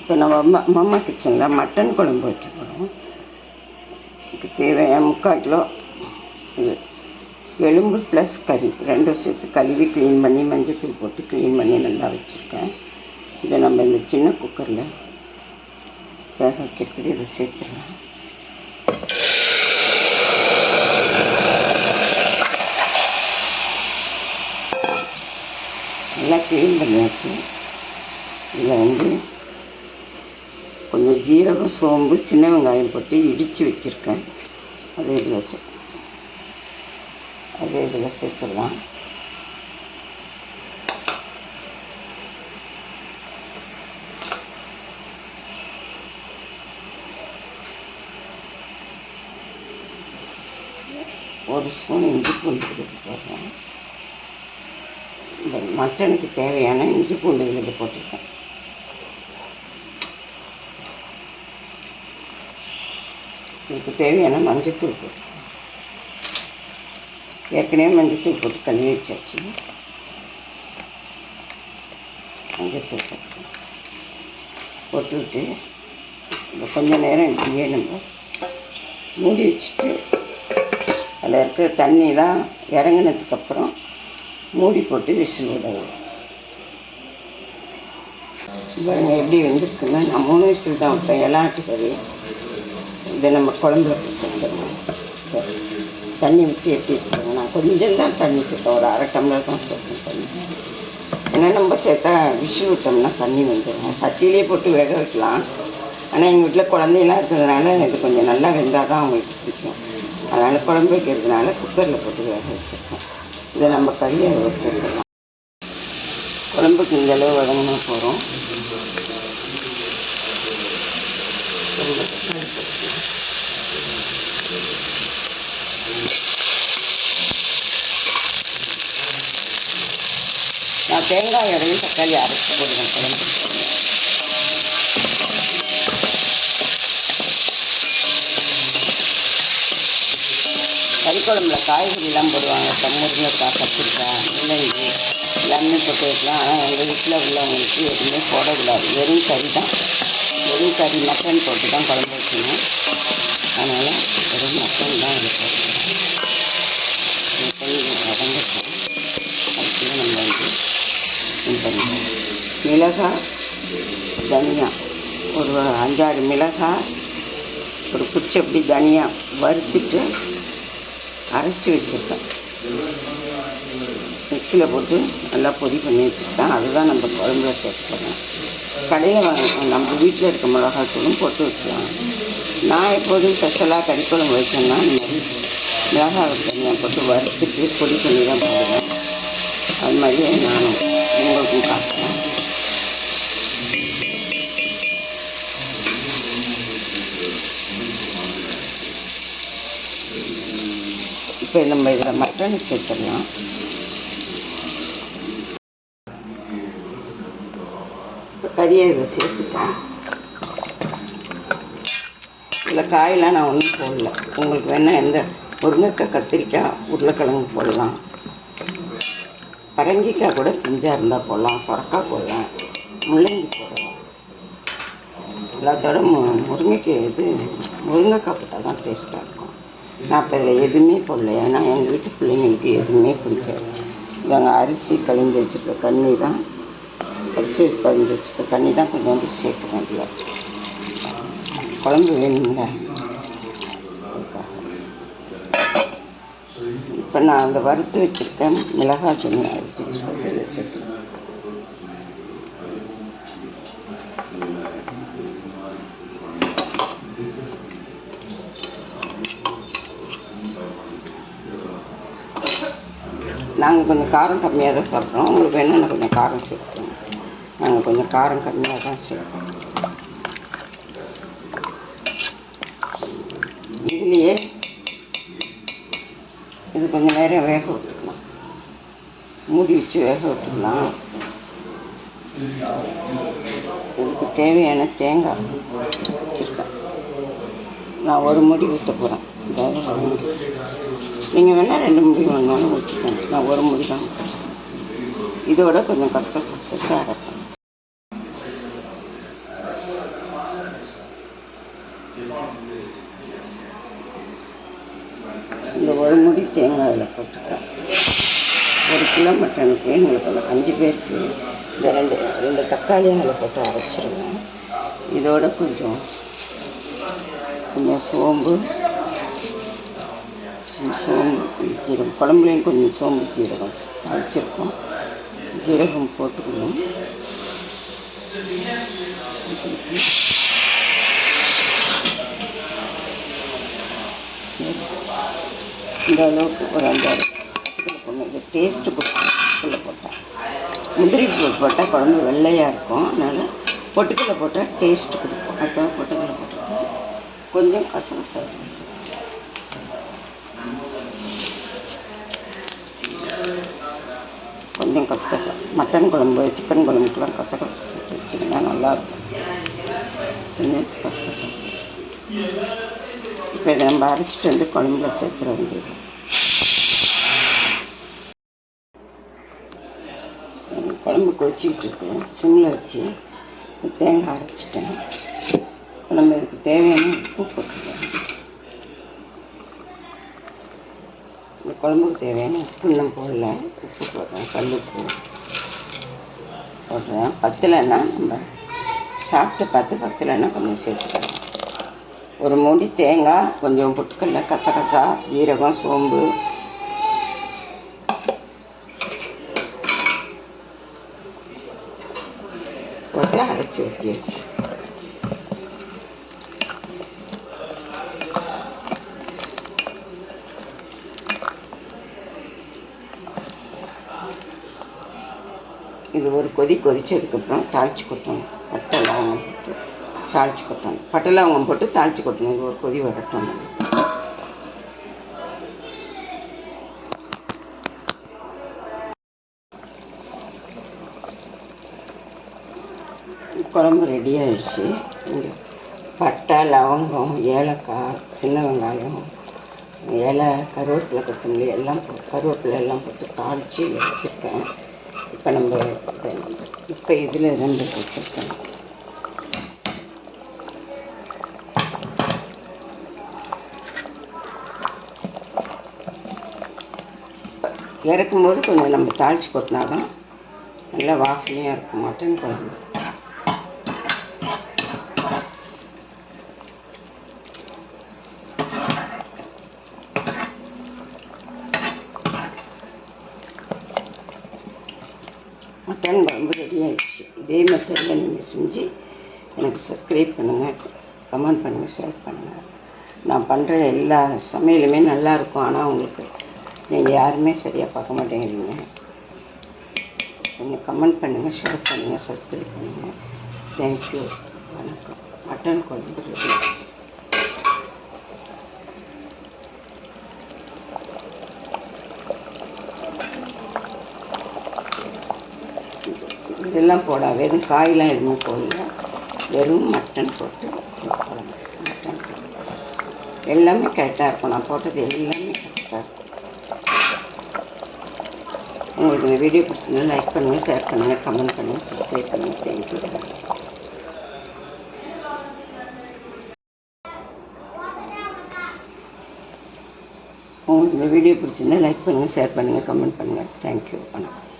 இப்போ நம்ம அம்மா கிச்சனில் மட்டன் குழம்பு வைக்க போகிறோம். இதுக்கு தேவையான 3/4 கிலோ இது எலும்பு ப்ளஸ் கறி ரெண்டும் சேர்த்து கழுவி க்ளீன் பண்ணி மஞ்சத்தூள் போட்டு க்ளீன் பண்ணி நல்லா வச்சுருக்கேன். இதை நம்ம இந்த சின்ன குக்கரில் வேக வைக்கிறதுக்கு இதை சேர்த்துடலாம். நல்லா க்ளீன் பண்ணி வச்சு இதில் கொஞ்சம் ஜீரகம், சோம்பு, சின்ன வெங்காயம் போட்டு இடித்து வச்சுருக்கேன். இதில் சேர்த்துடலாம். ஒரு ஸ்பூன் இஞ்சி பூண்டு விழுது போடுறேன். இந்த மட்டனுக்கு தேவையான இஞ்சி பூண்டு விழுது போட்டிருக்கேன். இதுக்கு தேவையான மஞ்சத்தூள் போட்டிருக்கேன். ஏற்கனவே மஞ்சத்தூள் போட்டு கழுவி வச்சாச்சு. மஞ்சத்தூள் போட்டுவிட்டு இந்த கொஞ்சம் நேரம் இப்படியே நம்ம மூடி வச்சுட்டு அதில் இருக்கிற தண்ணியெலாம் இறங்கினதுக்கப்புறம் மூடி போட்டு விசில் விடணும். பாருங்க எப்படி வெந்திருக்குன்னா, நான் 3 விசில் தான் விட்டேன். இலாட்டி கறி இதை நம்ம குழம்புல சேர்த்துடணும். தண்ணி ஊற்றி எப்படி இருக்காங்க, நான் கொஞ்சம் தான் தண்ணி சேர்த்தேன். ஒரு 1/2 டம்ளர் தான் சேர்த்தேன் தண்ணி. ஏன்னா நம்ம சேர்த்தா விசில் விட்டோம்னா தண்ணி வந்துடும். சட்டியிலே போட்டு வேக வைக்கலாம். ஆனால் எங்கள் வீட்டில் குழந்தையெல்லாம் இருக்கிறதுனால இது கொஞ்சம் நல்லா வெந்தால் தான் அவங்களுக்கு பிடிக்கும். அதனால் குழம்பு வைக்கிறதுனால குக்கரில் போட்டு வேக வச்சுருக்கோம். இதை நம்ம கறியை வச்சுருக்கலாம். குழம்புக்கு இந்த அளவு வதங்கினா போகிறோம். நான் தேங்காய் இடையும் தக்காளி அரைச்சி போடுவேன் குழம்பு. கறிக்குழம்புல காய்கறிலாம் போடுவாங்க. முருங்கைக்காய், கத்திரிக்காய், முள்ளங்கி எல்லாமே போட்டு வைக்கலாம். ஆனால் எங்கள் வீட்டில் உள்ளவங்களுக்கு எதுவுமே போடக்கூடாது. வெறும் கறி தான், வெறும் கறி மட்டன் போட்டு தான் குழம்பு வைக்கணும். அதனால் வெறும் மட்டன் தான் இது போடுவோம். வதங்கட்டும். அதுக்கு நம்ம இது பண்ணுவோம். மிளகாய், தனியா ஒரு 5-6 மிளகாய், ஒரு குச்சப்படி தனியா வறுத்துட்டு அரைச்சி வச்சுருக்கேன். மிக்சியில் போட்டு நல்லா பொடி பண்ணி வச்சுருக்கேன். அதுதான் நம்ம குழம்புல சேர்த்துக்கணும். கடையில் நம்ம வீட்டில் இருக்க மிளகாத்தூளும் போட்டு வைக்கலாம். நான் எப்போதும் ஸ்பெஷலாக கறிக்குழம்பு வைச்சேன்னா இந்த மாதிரி மிளகாய் தனியாக போட்டு வறுத்துட்டு பொடி பண்ணி தான் போடுவேன். அது மாதிரியே நானும் உங்களுக்கும் காட்டுறேன். இப்போ நம்ம இதில் மட்டன் சேர்த்துடலாம். கறியை இதில் சேர்த்துட்டேன். இதில் காயெல்லாம் நான் ஒன்றும் போடல. உங்களுக்கு வேணால் எந்த முருங்கைக்காய், கத்திரிக்காய், உருளைக்கிழங்கு போடலாம். பரங்கிக்காய் கூட பிஞ்சாக இருந்தால் போடலாம். சொரக்காய் போடலாம். முள்ளங்கி போடலாம். எல்லாத்தோட முருங்கைக்காய் போட்டால் தான் டேஸ்ட்டாக இருக்கும். நான் இப்போ இதில் எதுவுமே போடல. ஏன்னா எங்கள் வீட்டு பிள்ளைங்களுக்கு எதுவுமே பிடிக்காது. நாங்கள் அரிசி கழிஞ்சு வச்சுருக்க தண்ணி தான், அரிசி கழிஞ்சு வச்சுருக்க தண்ணி தான் கொஞ்சம் சேர்க்குறேன். இதில் குழம்பு வேணுங்க. இப்போ நான் அந்த வறுத்து வச்சுருக்கேன் மிளகாய் தண்ணி அரிசி சேர்க்குறேன். நாங்கள் கொஞ்சம் காரம் கம்மியாக தான் சாப்பிட்றோம். உங்களுக்கு வேணும்னா கொஞ்சம் காரம் சேர்த்துக்கோங்க. நாங்கள் கொஞ்சம் காரம் கம்மியாக தான் சேர்ப்போம். இதுலேயே இது கொஞ்சம் நேரம் வேக விட்டுக்கலாம். மூடி வச்சு வேக விட்டுக்கலாம். இதுக்கு தேவையான தேங்காய் வச்சுருக்கேன். நான் ஒரு முடி ஊற்ற போகிறேன். நீங்கள் வேணால் 2 முடி வேணாலும் ஊற்றிக்கோங்க. நான் ஒரு முடி தான். இதோட கொஞ்சம் கசகசா அரைப்பேன். இந்த ஒரு முடி தேங்காய் அதில் போட்டுக்கலாம். 1 கிலோ மட்டனுக்கு எங்களுக்கு ஒரு 5 பேருக்கு இந்த ரெண்டு தக்காளியும் அதில் போட்டு அரைச்சிருவேன். இதோட கொஞ்சம் சோம்பு ஜீரகம், குழம்புலையும் கொஞ்சம் சோம்பு ஜீரகம் அரைச்சிருக்கோம். ஜீரகம் போட்டுக்கணும். இந்த அளவுக்கு ஒரு 5-6 பொண்ணு இது டேஸ்ட்டு பொட்டுக்கல்ல போட்டால், முந்திரி போட்டால் குழம்பு வெள்ளையாக இருக்கும். அதனால் பொட்டுக்கல்ல போட்டால் டேஸ்ட்டு கொடுக்கும். அப்போ பொட்டுக்கல்ல போட்டுருக்கோம். கொஞ்சம் கசகசா கொஞ்சம் கசகசா, மட்டன் குழம்பு சிக்கன் குழம்புக்கெலாம் கசகசா வச்சிங்கன்னா நல்லாயிருக்கும். கொஞ்சம் கசகசா. இப்போ இதை நம்ம அரைச்சிட்டு வந்து குழம்புல சேர்த்துற வேண்டியது. குழம்பு கொதிச்சிக்கிட்டு சிம்மில் வச்சு தேங்காய் அரைச்சிட்டேன். நம்ம இதுக்கு தேவையான உப்பு போட்டுருக்கேன். இந்த குழம்புக்கு தேவையான உப்பு இன்னும் போடல. உப்பு போடுறேன், கல் உப்பு போடுறேன். பத்தலைன்னா நம்ம சாப்பிட்டு பார்த்து பத்தலைன்னா கொஞ்சம் சேர்த்துக்கலாம். ஒரு மூடி தேங்காய், கொஞ்சம் பொட்டுக்கல்ல, கசகசா, ஜீரகம், சோம்பு போட்டு அரைச்சி ஊற்றியாச்சு. இது ஒரு கொதிச்சதுக்கப்புறம் தாளித்து கொட்டணும். பட்டை லவங்கம் போட்டு தாளித்து கொட்டணும். பட்டை லவங்கம் போட்டு தாளித்து கொட்டணும். இது ஒரு கொதி வரட்டும். குழம்பு ரெடி ஆயிடுச்சு. இங்கே பட்டை, லவங்கம், ஏலக்காய், சின்ன வெங்காயம், இலை, கருவேப்பிலை, கொத்தமல்லி எல்லாம் கருவேப்பிலை எல்லாம் போட்டு தாளித்து வச்சுருக்கேன். இப்போ நம்ம இதில் 2 வச்சுருக்கேன். இறக்கும்போது கொஞ்சம் நம்ம தாளித்து கொட்டினா தான் நல்லா வாசனையாக இருக்கும் மட்டன் குழம்பு. மட்டன் குழம்பு ரெடி ஆகிடுச்சு. இதே மெத்தடில் நீங்கள் செஞ்சு எனக்கு சப்ஸ்கிரைப் பண்ணுங்கள், கமெண்ட் பண்ணுங்கள், ஷேர் பண்ணுங்கள். நான் பண்ணுற எல்லா சமையலுமே நல்லாயிருக்கும். ஆனால் உங்களுக்கு நீங்கள் யாருமே சரியாக பார்க்க மாட்டேங்கிறீங்க. கொஞ்சம் கமெண்ட் பண்ணுங்கள், ஷேர் பண்ணுங்கள், சப்ஸ்கிரைப் பண்ணுங்கள். தேங்க்யூ. வணக்கம். மட்டன் குழம்பு ரெடி. இதெல்லாம் போட வெறும் காயெலாம் எதுவுமே போடல. வெறும் மட்டன் போட்டு குழம்பு. மட்டன் குழம்பு எல்லாமே கரெக்டாக இருக்கும். நான் போட்டது எல்லாமே கரெக்டாக இருக்கும். உங்களுக்கு இந்த வீடியோ பிடிச்சிருந்தா லைக் பண்ணுங்கள், ஷேர் பண்ணுங்கள், கமெண்ட் பண்ணுங்கள், சப்ஸ்கிரைப் பண்ணுங்கள். தேங்க்யூ. உங்களுக்கு இந்த வீடியோ பிடிச்சிருந்தா லைக் பண்ணுங்கள், ஷேர் பண்ணுங்கள், கமெண்ட் பண்ணுங்கள். தேங்க்யூ. வணக்கம்.